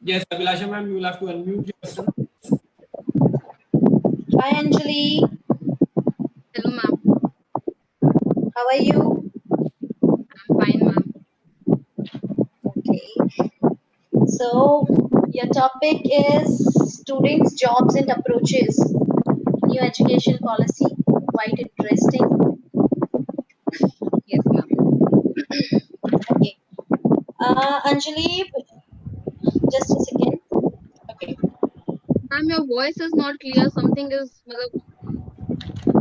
Yes, Abhilasha ma'am, you will have to unmute yourself. Hi Anjali, Hello, ma'am. how are you? I'm fine, ma'am. Okay, so your topic is students, jobs, and approaches. New education policy. Quite interesting. Yes, ma'am. Okay, Anjali, just a second. Okay, Ma'am, your voice is not clear. Something is.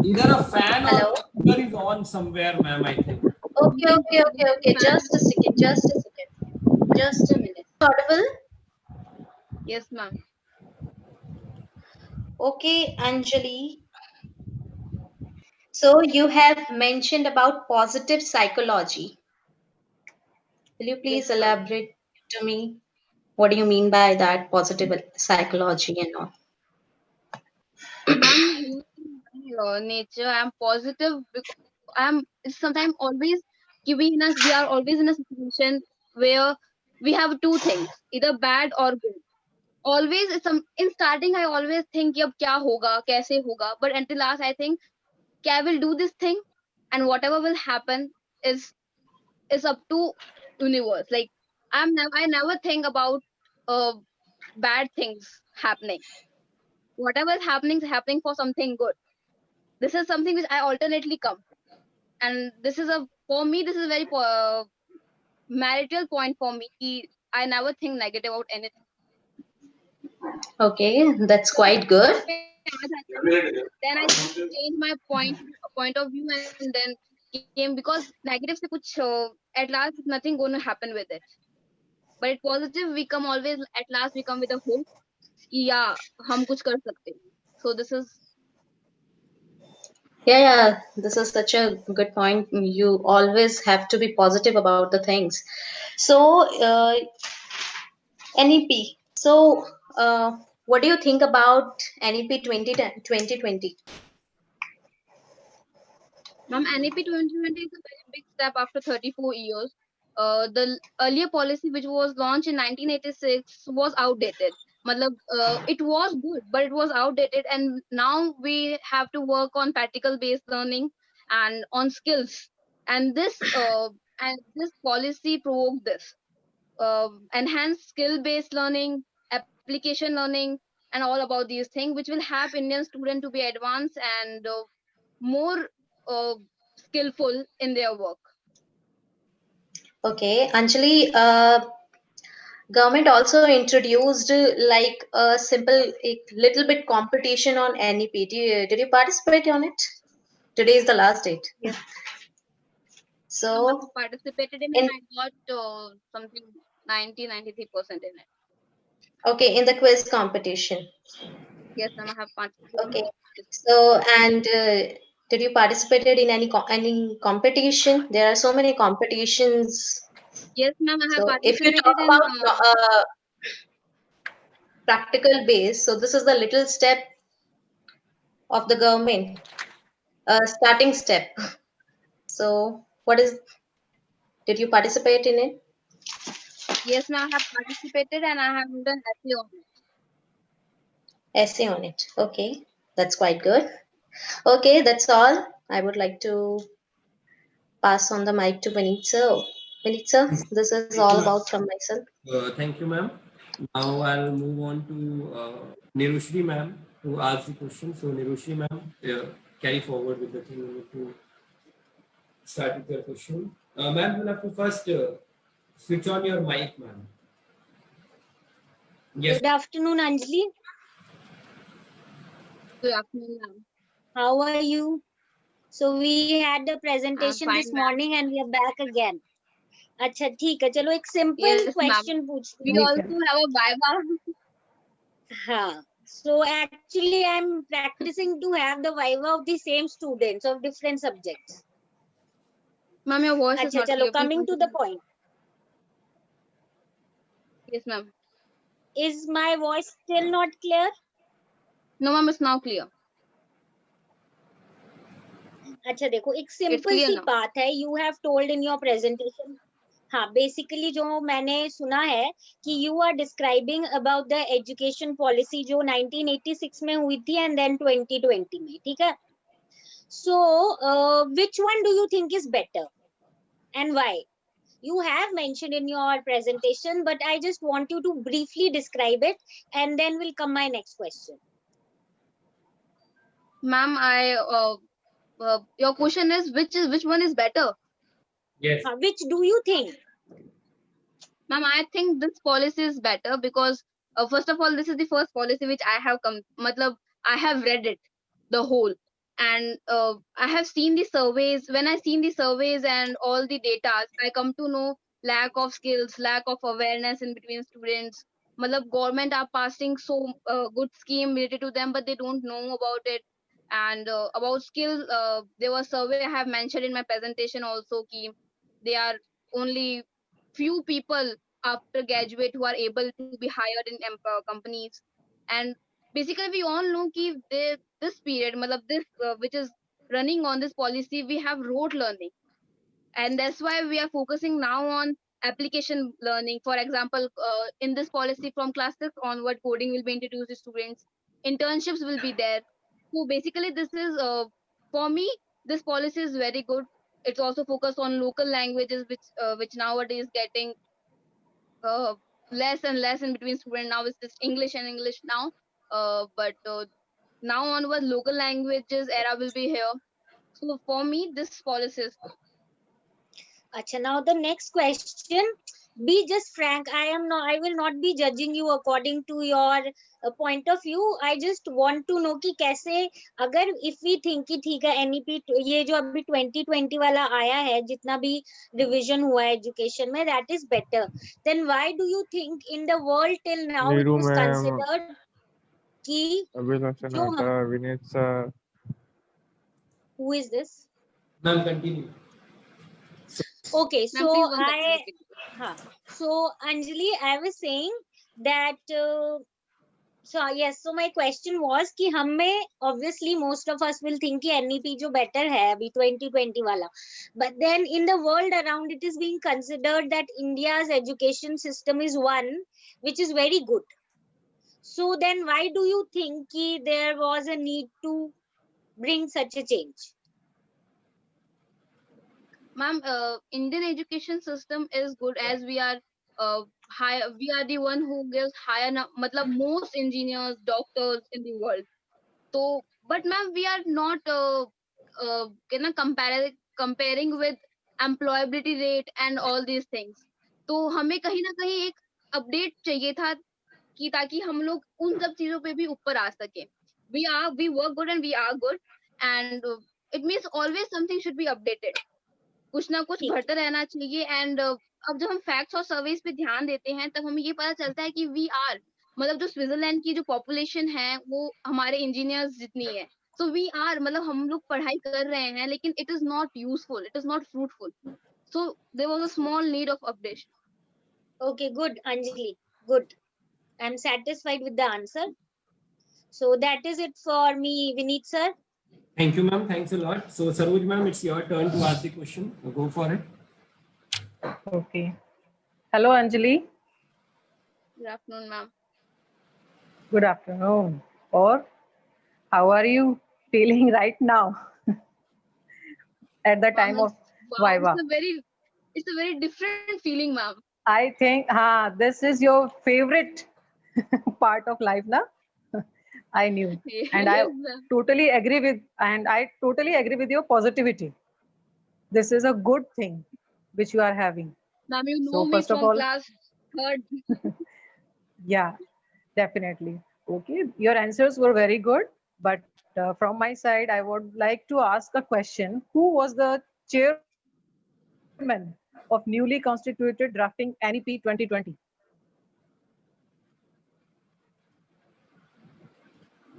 Either a fan or hello. cooler is on somewhere, ma'am, I think. Okay. Just a second. Just a second. Just a minute. Audible? Yes, ma'am. Okay, Anjali. So you have mentioned about positive psychology. Will you Yes, please ma'am. elaborate to me? What do you mean by that positive psychology and all? Ma'am, human nature. I'm positive because I'm sometimes always giving us. We are always in a situation where we have two things, either bad or good. Always, some in starting, I always think, "Yab kya hoga, kaise hoga?" But until last, I think, "Kya I will do this thing, and whatever will happen is up to universe." Like I never think about uh bad things happening. Whatever is happening for something good. This is something which I alternately come, and this is a for me this is very marital point for me. I never think negative about anything. Okay, that's quite good. Then I change my point of view, and then came because negative se kuch at last nothing going to happen with it. But it positive we come always at last we come with a hope कि yeah हम कुछ कर सकते हैं. So this is Yeah, this is such a good point. You always have to be positive about the things. So, NEP. So, what do you think about NEP 2020? ma'am, NEP 2020 is a very big step after 34 years. The earlier policy which was launched in 1986 was outdated. Matlab, it was good, but it was outdated, and now we have to work on practical based learning and on skills. And this policy provoked this. Enhance skill based learning, application learning, and all about these things, which will help Indian students to be advanced and more uh, skillful in their work. Okay, Anjali, government also introduced like a simple, a little bit competition on NEP. Did you participate on it? Today is the last date. Yes, I So, have participated in in and I got something 93% in it. okay, in the quiz competition. Yes, ma'am, I have participated. Okay. So, and did you participated in any competition? There are so many competitions. Yes, ma'am, I have So, if you talk participated in. about practical base, so this is the little step of the government, starting step. So, what is? Did you participate in it? Yes, ma'am, I have participated and I have done essay on it. Essay on it. Okay, that's quite good. Okay, that's all. I would like to pass on the mic to Vineet sir. Vineet sir, this is Thank all you, ma'am. about from myself. Thank you, ma'am. Now I'll move on to Nirushri, ma'am, to ask the question. So, Nirushri, ma'am, carry forward with the thing you need to start with your question. Ma'am, you'll have to first switch on your mic, ma'am. Yes. Good afternoon, Anjali. Good afternoon, ma'am. How are you? So we had the I'm presentation fine, this ma'am. morning and we are back again. अच्छा ठीक है चलो एक simple Yes, ma'am. Question पूछते We हैं also have a viva. हाँ so actually I'm practicing to have the viva of the same students of different subjects. Ma'am, your voice is अच्छा not चलो clear. Please coming to the continue. point, Yes, ma'am. is my voice still not clear? No, ma'am, it's now clear. अच्छा देखो एक It's simple clear C now. बात है, you have told in your presentation हाँ, basically जो मैंने सुना है कि you are describing about the education policy जो 1986 में हुई थी एंड देन 2020 में, ठीक है? सो which one do you think is better and why? You have mentioned in your presentation, but I just want you to briefly describe it, and then will come my next question. Ma'am, your question is which one is better? Yes. Which do you think? Ma'am, I think this policy is better because first of all, this is the first policy which I have matlab, I have read it, the whole, and I have seen the surveys. When I seen the surveys and all the data, I come to know lack of skills, lack of awareness in between students. Matlab, government are passing so good scheme related to them, but they don't know about it. And about skills, there was survey I have mentioned in my presentation also. Ki they are only few people after graduate who are able to be hired in companies, and basically we all know ki this period matlab this which is running on this policy, we have rote learning, and that's why we are focusing now on application learning. For example, in this policy from class 6 onward, coding will be introduced to students, internships will be there. So basically this is for me, this policy is very good. It's also focused on local languages, which nowadays getting uh, less and less in between student. Now it's just English and English now. But now onward, local languages era will be here. So for me, this policy is good. Acha, now the next question. Be just frank. I will not be judging you according to your point of view. I just want to know कि कैसे, अगर if we think कि ठीक है NEP ये जो अभी 2020 वाला आया है, जितना भी revision हुआ है education में, that is better. Then why do you think in the world till now it Neeru was ma'am, considered कि अभिलाषा जो हम, Nata, Vineet sir. who is this? Ma'am, continue. Okay, Ma'am, so please don't continue. so Anjali, I was saying that so yes, so my question was कि हमें obviously most of us will think कि NEP जो better है अभी 2020 वाला, but then in the world around it is being considered that India's education system is one which is very good. So then why do you think कि there was a need to bring such a change? Ma'am, Indian education system is good as we are high. We are the one who gives higher, matlab most engineers, doctors in the world. So, but ma'am, we are not comparing with employability rate and all these things. तो हमें कहीं ना कहीं एक update चाहिए था कि ताकि हम लोग उन सब चीजों पे भी ऊपर आ सके. We work good and we are good, and it means always something should be updated. कुछ ना कुछ ठीक. बढ़ता रहना चाहिए. एंड अब जब हम फैक्ट्स और सर्वेस पे ध्यान देते हैं तब हमें ये पता चलता है कि वी आर मतलब जो स्विट्जरलैंड की जो पॉपुलेशन है वो हमारे इंजीनियर्स जितनी है. सो वी आर मतलब हम लोग पढ़ाई कर रहे हैं लेकिन it is not useful, it is not fruitful. So there was a small need of updation. Okay, good, Anjali. Good. I'm satisfied with the answer. So that is it for me, Vineet sir. Thank you, ma'am. Thanks a lot. So, Saroj ma'am, it's your turn to ask the question. Go for it. Okay. Hello, Anjali. Good afternoon, ma'am. Good afternoon. Or how are you feeling right now at the time Ma'am, of wow, Viva? it's a very different feeling, ma'am. I think this is your favorite part of life, na? I knew. And I Yes, ma'am. totally agree with your positivity. This is a good thing which you are having. Ma'am, you know So me first of from all, class 3rd. yeah, definitely. Okay, your answers were very good. But from my side, I would like to ask a question. Who was the chairman of newly constituted drafting NEP 2020?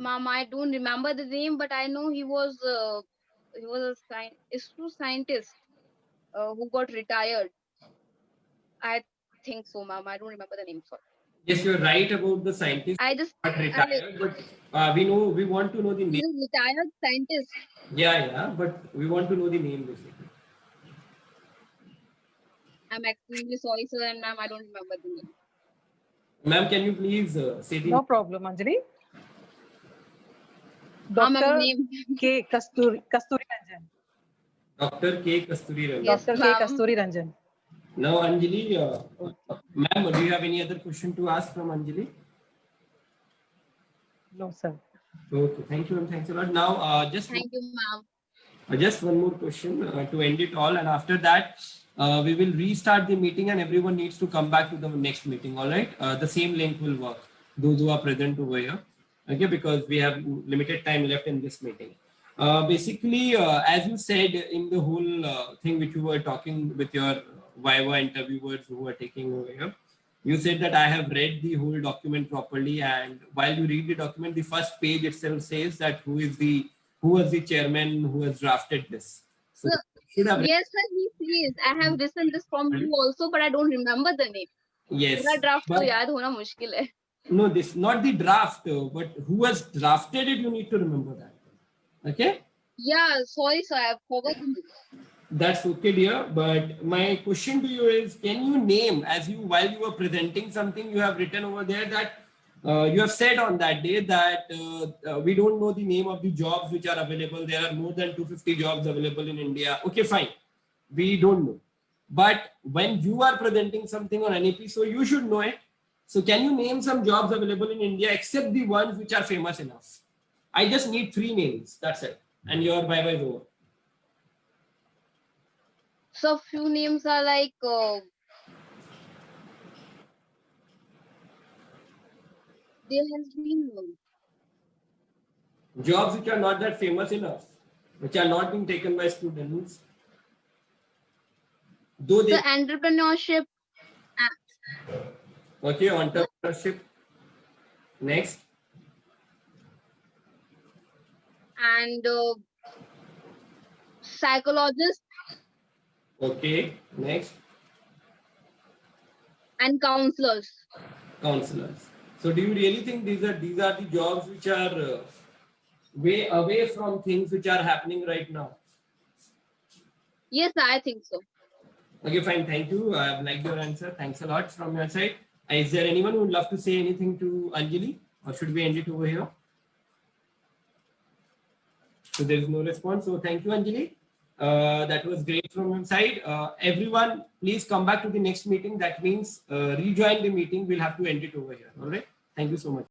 Ma'am, I don't remember the name, but I know he was a ISRO scientist who got retired. I think so, ma'am. I don't remember the name. Sorry. Yes, you're right about the scientist not retired, but we want to know the He's name. a retired scientist. Yeah, but we want to know the name basically. I'm extremely sorry, sir and ma'am. I don't remember the name. Ma'am, can you please say the No problem, Anjali. Ma'am, Dr. name. K. Kasturi Ranjan. Dr. K. Kasturi Ranjan. Yes, Dr. K. ma'am. Kasturi Ranjan. Now, Anjali, ma'am, do you have any other question to ask from Anjali? No, sir. Okay, thank you, and thanks a lot. Now, Thank you, ma'am. just one more question to end it all, and after that, we will restart the meeting, and everyone needs to come back to the next meeting. All right, the same link will work. Those who are present over here, okay, because we have limited time left in this meeting. Basically, as you said in the whole thing which you were talking with your Viva interviewers who were taking over here, you said that I have read the whole document properly, and while you read the document, the first page itself says that who was the chairman who has drafted this. So Sir, you should have read. Yes, sir, he says. I have listened this from you also, but I don't remember the name. Yes, पूरा draft तो but याद होना मुश्किल है. no, this not the draft, but who has drafted it. You need to remember that. Okay. Yeah, sorry, sir. I forgot the name. That's okay, dear. But my question to you is, can you name, as you while you were presenting something, you have written over there that you have said on that day that we don't know the name of the jobs which are available. There are more than 250 jobs available in India. Okay, fine. We don't know. But when you are presenting something on NEP, so you should know it. So can you name some jobs available in India except the ones which are famous enough? I just need 3 names. That's it. And your bye-bye is over. So few names are like there has been Jobs which are not that famous enough, which are not being taken by students, though the they entrepreneurship okay, entrepreneurship. Next, and psychologist okay, next, and counselors. counselors. So, do you really think these are the jobs which are way away from things which are happening right now? Yes, I think so. Okay, fine. Thank you. I've liked your answer. Thanks a lot from your side. Is there anyone who would love to say anything to Anjali, or should we end it over here? So there is no response. So thank you, Anjali. That was great from your side. Everyone, please come back to the next meeting. That means rejoin the meeting. We'll have to end it over here. All right. Thank you so much.